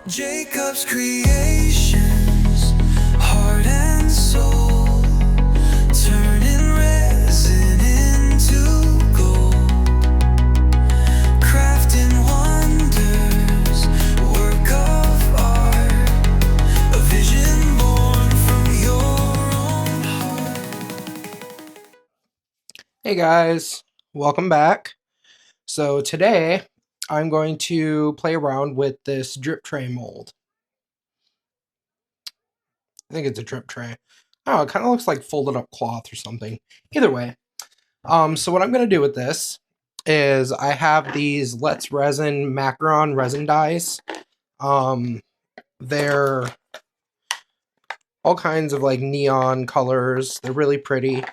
Jacob's creations, heart and soul, turning resin into gold, crafting wonders, work of art, a vision born from your own heart. Hey guys, welcome back. So today I'm going to play around with this drip tray mold. I think it's a drip tray. Oh, it kind of looks like folded up cloth or something. Either way, so what I'm going to do with this is I have these Let's Resin Macaron resin dyes. They're all kinds of like neon colors. They're really pretty.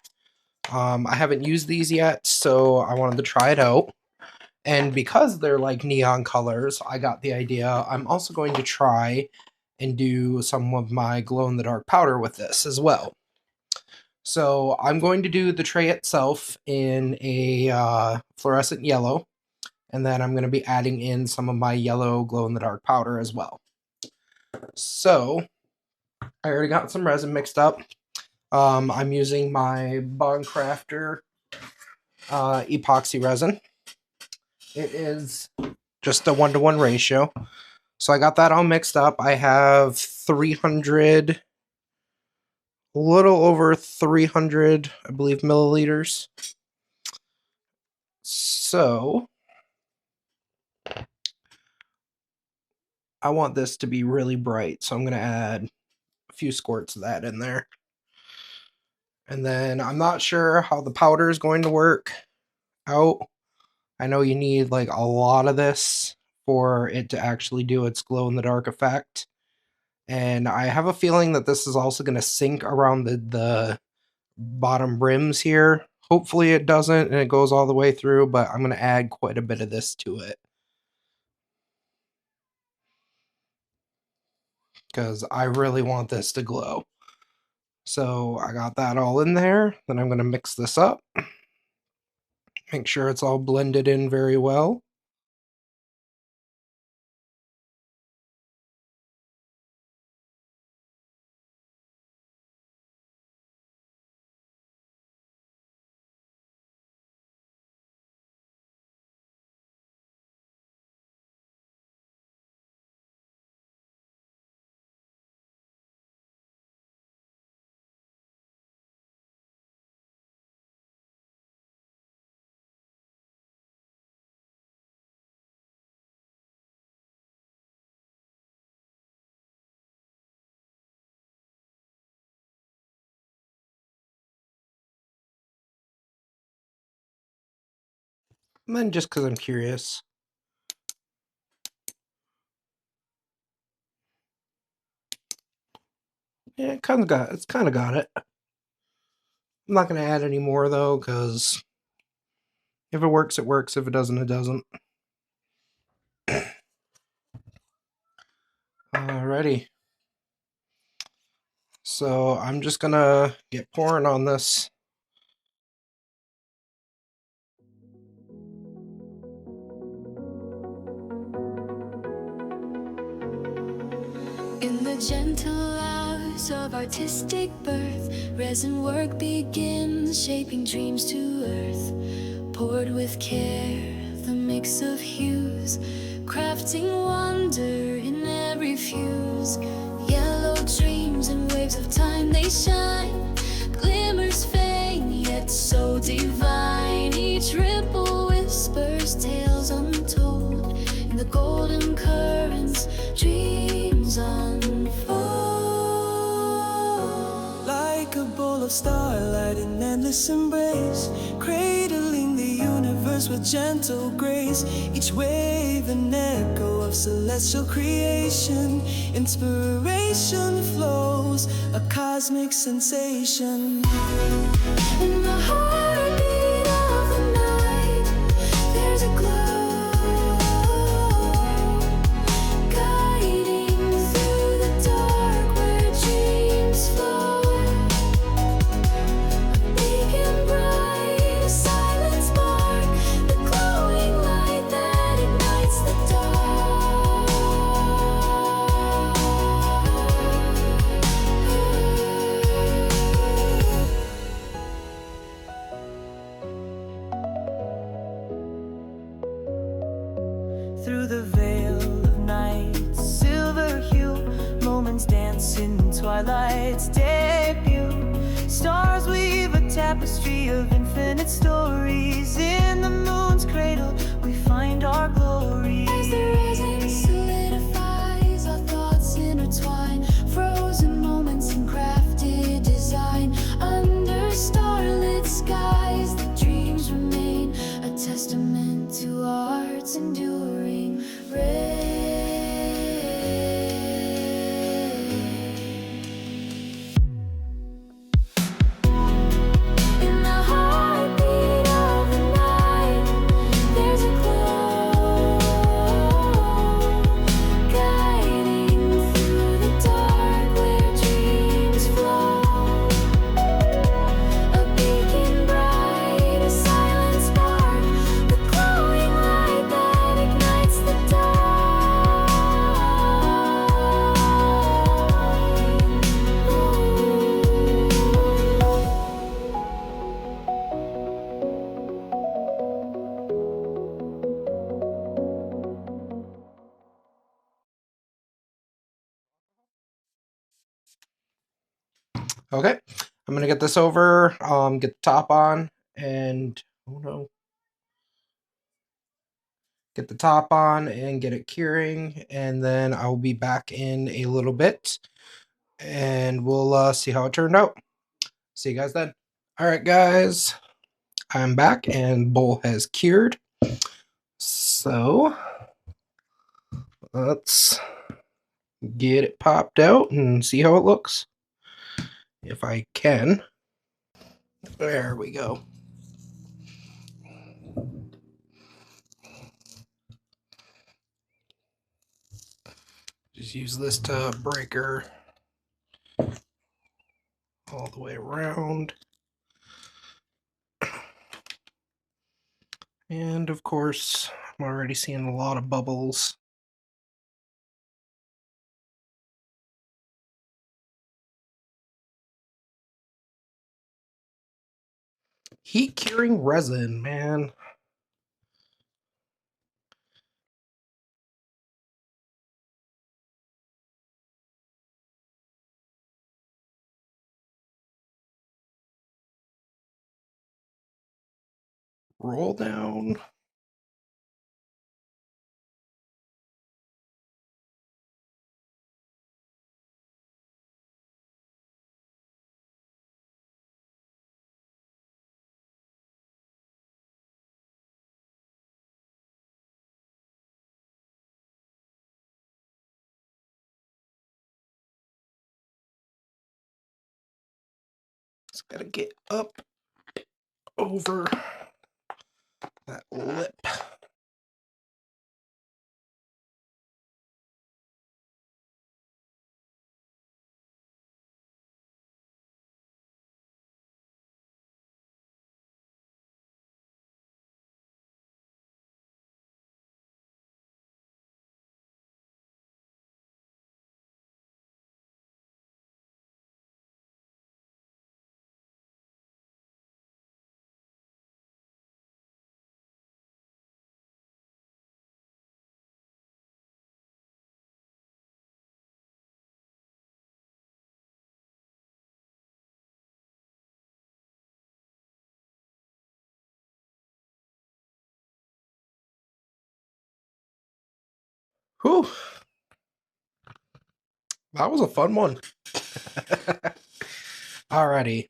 I haven't used these yet, so I wanted to try it out. And because they're like neon colors, I got the idea I'm also going to try and do some of my glow-in-the-dark powder with this as well. So I'm going to do the tray itself in a fluorescent yellow, and then I'm going to be adding in some of my yellow glow-in-the-dark powder as well. So I already got some resin mixed up. I'm using my Bond Crafter epoxy resin. It is just a 1-to-1 ratio. So I got that all mixed up. I have 300, a little over 300, I believe, milliliters. So I want this to be really bright. So I'm going to add a few squirts of that in there. And then I'm not sure how the powder is going to work out. I know you need like a lot of this for it to actually do its glow-in-the-dark effect. And I have a feeling that this is also going to sink around the bottom rims here. Hopefully it doesn't and it goes all the way through, but I'm going to add quite a bit of this to it, because I really want this to glow. So I got that all in there. Then I'm going to mix this up. Make sure it's all blended in very well. And then just because I'm curious. Yeah, it's kind of got it. I'm not going to add any more though, because if it works, it works. If it doesn't, it doesn't. Alrighty. So I'm just gonna get pouring on this. In the gentle hours of artistic birth, resin work begins, shaping dreams to earth. Poured with care, the mix of hues, crafting wonder in every fuse. Yellow dreams and waves of time, they shine. Glimmers faint, yet so divine. Each ripple whispers tales untold. In the golden currents, dreams unfold. Like a bowl of starlight in endless embrace, cradling the universe with gentle grace. Each wave an echo of celestial creation. Inspiration flows, a cosmic sensation. In the heartbeat of the night, there's a glow, guiding through the dark where dreams flow. A beacon bright, a silent spark, the glowing light that ignites the dark. through the veil of night. Silver hue, moments dance in twilight's debut. Stars weave a tapestry of infinite stories. In the moon's cradle, we find our glory. As the resin solidifies, our thoughts intertwine. Frozen moments in crafted design. Under starlit skies, the dreams remain a testament to art's enduring ray. In the heartbeat of the night, there's a glow, guiding through the dark where dreams flow. A beacon bright, a silent spark, the glowing light that ignites the Okay, I'm gonna get this over, get the top on, and oh no. Get the top on and get it curing, and then I'll be back in a little bit and we'll see how it turned out. See you guys then. Alright guys, I'm back and bowl has cured. So let's get it popped out and see how it looks. If I can. There we go. Just use this to break her all the way around. And of course, I'm already seeing a lot of bubbles. Heat curing resin, man. Roll down. It's gotta get up over that lip. Whew. That was a fun one. Alrighty.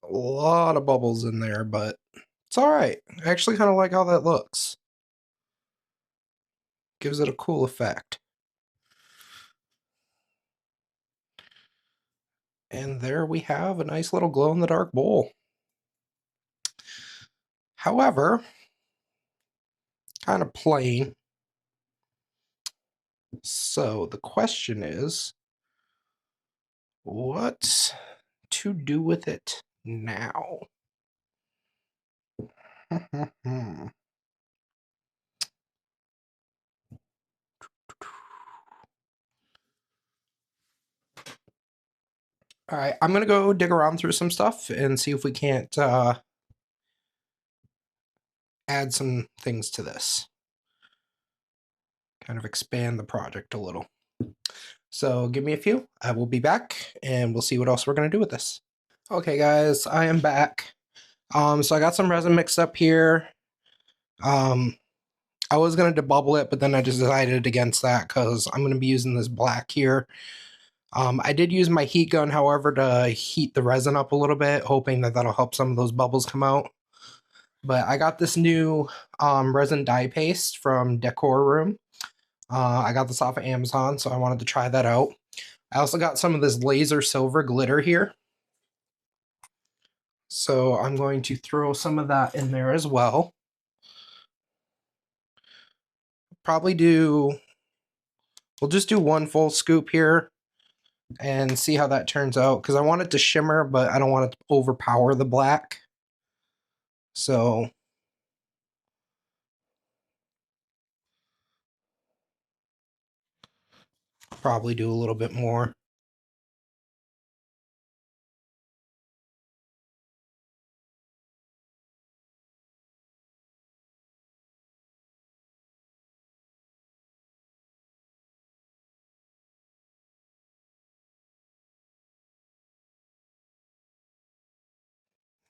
A lot of bubbles in there, but it's alright. I actually kind of like how that looks. Gives it a cool effect. And there we have a nice little glow-in-the-dark bowl. However, kind of plain. So the question is, what to do with it now? Alright, I'm gonna go dig around through some stuff and see if we can't add some things to this. Kind of expand the project a little. So give me a few. I will be back and we'll see what else we're going to do with this. Okay guys, I am back. So I got some resin mixed up here. I was going to debubble it, but then I just decided against that because I'm going to be using this black here. I did use my heat gun, however, to heat the resin up a little bit, hoping that that'll help some of those bubbles come out. But I got this new resin dye paste from Decor Room. I got this off of Amazon, so I wanted to try that out. I also got some of this laser silver glitter here. So I'm going to throw some of that in there as well. We'll just do one full scoop here and see how that turns out, because I want it to shimmer, but I don't want it to overpower the black. So probably do a little bit more.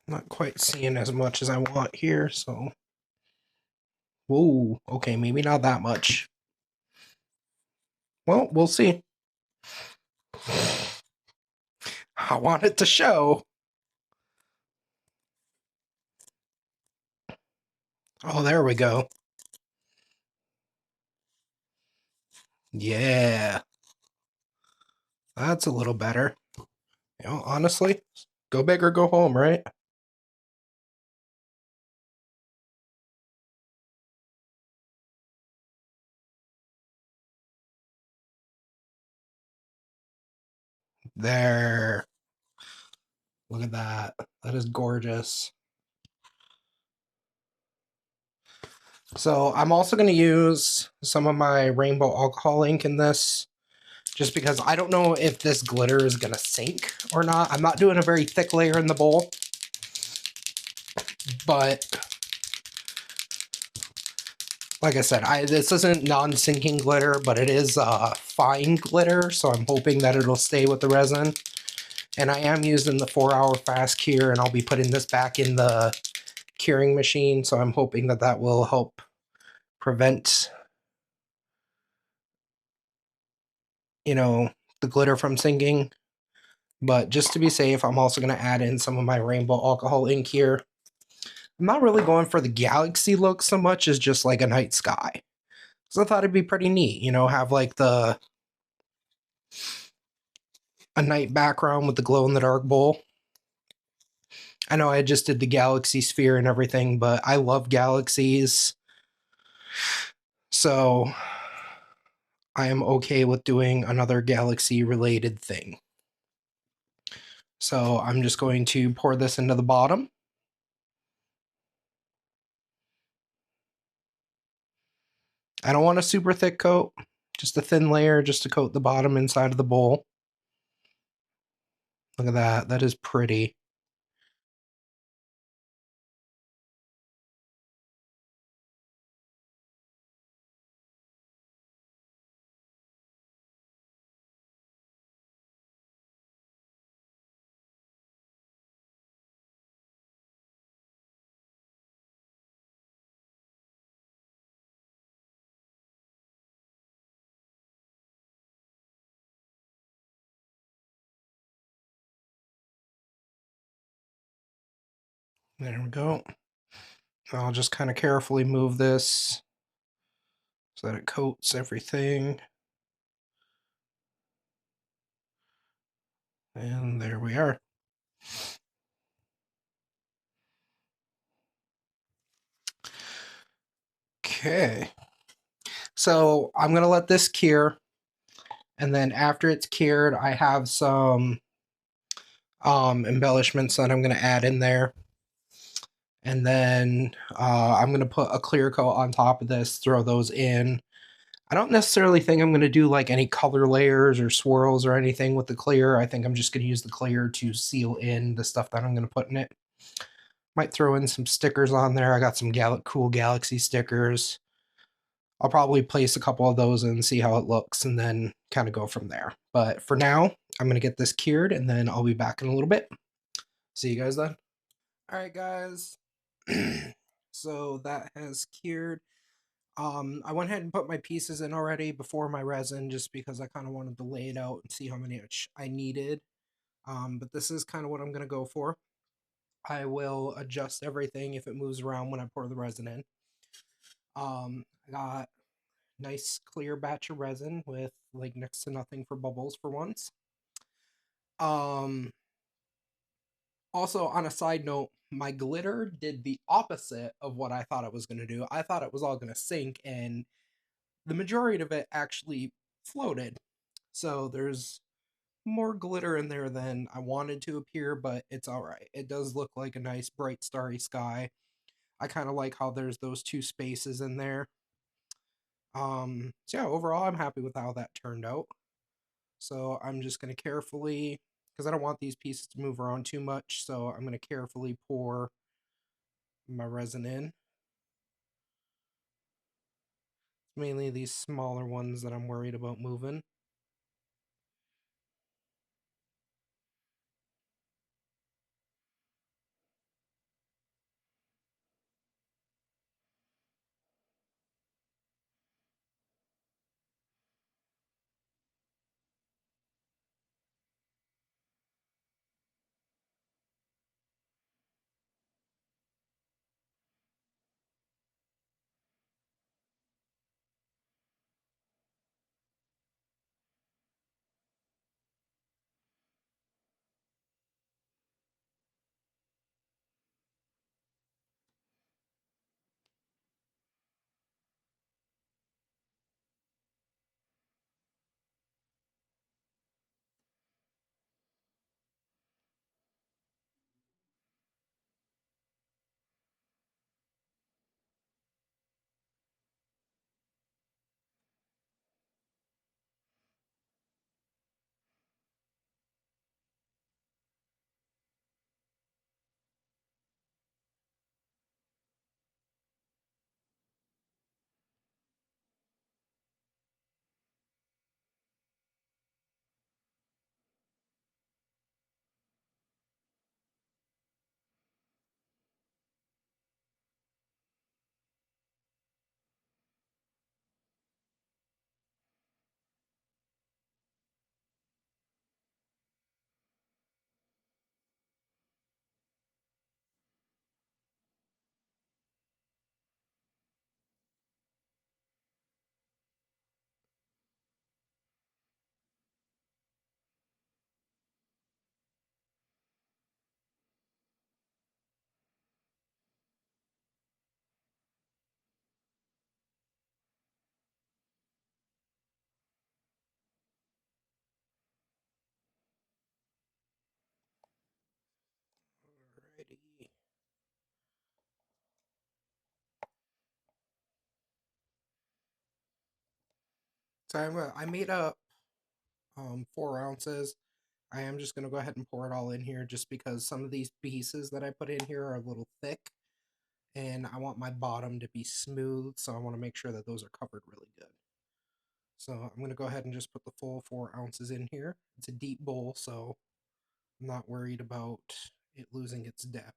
Not quite seeing as much as I want here, so... Whoa, okay, maybe not that much. Well, we'll see. I want it to show. Oh, there we go. Yeah. That's a little better. You know, honestly, go big or go home, right? There. Look at that. That is gorgeous. So I'm also going to use some of my rainbow alcohol ink in this, just because I don't know if this glitter is going to sink or not. I'm not doing a very thick layer in the bowl, but like I said, this isn't non-sinking glitter, but it is fine glitter, so I'm hoping that it'll stay with the resin. And I am using the 4-hour fast cure, and I'll be putting this back in the curing machine, so I'm hoping that that will help prevent, you know, the glitter from sinking. But just to be safe, I'm also going to add in some of my rainbow alcohol ink here. I'm not really going for the galaxy look so much as just like a night sky. So I thought it'd be pretty neat, you know, have like a night background with the glow-in-the-dark bowl. I know I just did the galaxy sphere and everything, but I love galaxies. So I am okay with doing another galaxy-related thing. So I'm just going to pour this into the bottom. I don't want a super thick coat, just a thin layer just to coat the bottom inside of the bowl. Look at that, that is pretty. There we go. I'll just kind of carefully move this so that it coats everything. And there we are. Okay. So I'm going to let this cure. And then after it's cured, I have some embellishments that I'm going to add in there. And then I'm going to put a clear coat on top of this, throw those in. I don't necessarily think I'm going to do like any color layers or swirls or anything with the clear. I think I'm just going to use the clear to seal in the stuff that I'm going to put in it. Might throw in some stickers on there. I got some cool Galaxy stickers. I'll probably place a couple of those and see how it looks and then kind of go from there. But for now, I'm going to get this cured and then I'll be back in a little bit. See you guys then. All right, guys. So that has cured. I went ahead and put my pieces in already before my resin just because I kind of wanted to lay it out and see how many I needed. But this is kind of what I'm going to go for. I will adjust everything if it moves around when I pour the resin in. I got nice clear batch of resin with like next to nothing for bubbles for once. Also, on a side note, my glitter did the opposite of what I thought it was going to do. I thought it was all going to sink, and the majority of it actually floated. So there's more glitter in there than I wanted to appear, but it's alright. It does look like a nice bright starry sky. I kind of like how there's those two spaces in there. So yeah, overall I'm happy with how that turned out. So I'm just going to carefully, because I don't want these pieces to move around too much, so I'm going to carefully pour my resin in. It's mainly these smaller ones that I'm worried about moving. Alrighty. So I made up 4 ounces. I am just going to go ahead and pour it all in here just because some of these pieces that I put in here are a little thick and I want my bottom to be smooth, so I want to make sure that those are covered really good. So I'm going to go ahead and just put the full 4 ounces in here. It's a deep bowl, so I'm not worried about it losing its depth.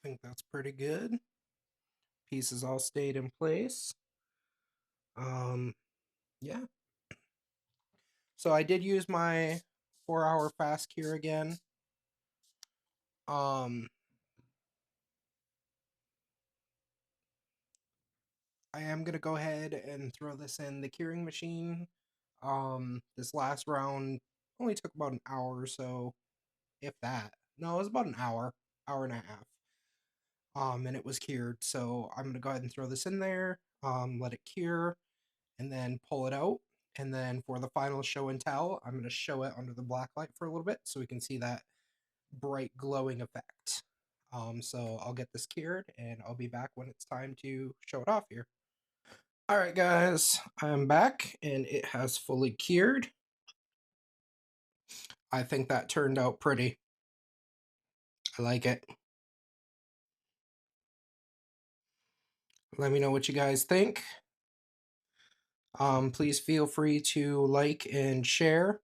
I think that's pretty good. Pieces all stayed in place. Yeah. So I did use my 4-hour fast cure again. I am gonna go ahead and throw this in the curing machine. This last round only took about an hour or so, if that. No, it was about an hour and a half. And it was cured. So I'm gonna go ahead and throw this in there, let it cure, and then pull it out. And then for the final show and tell, I'm gonna show it under the black light for a little bit so we can see that bright glowing effect. So I'll get this cured and I'll be back when it's time to show it off here. Alright guys, I'm back and it has fully cured. I think that turned out pretty. I like it. Let me know what you guys think. Please feel free to like and share.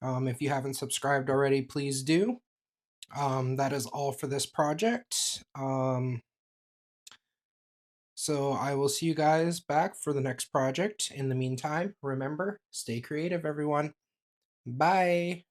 If you haven't subscribed already, please do. That is all for this project. So I will see you guys back for the next project. In the meantime, remember, stay creative, everyone. Bye.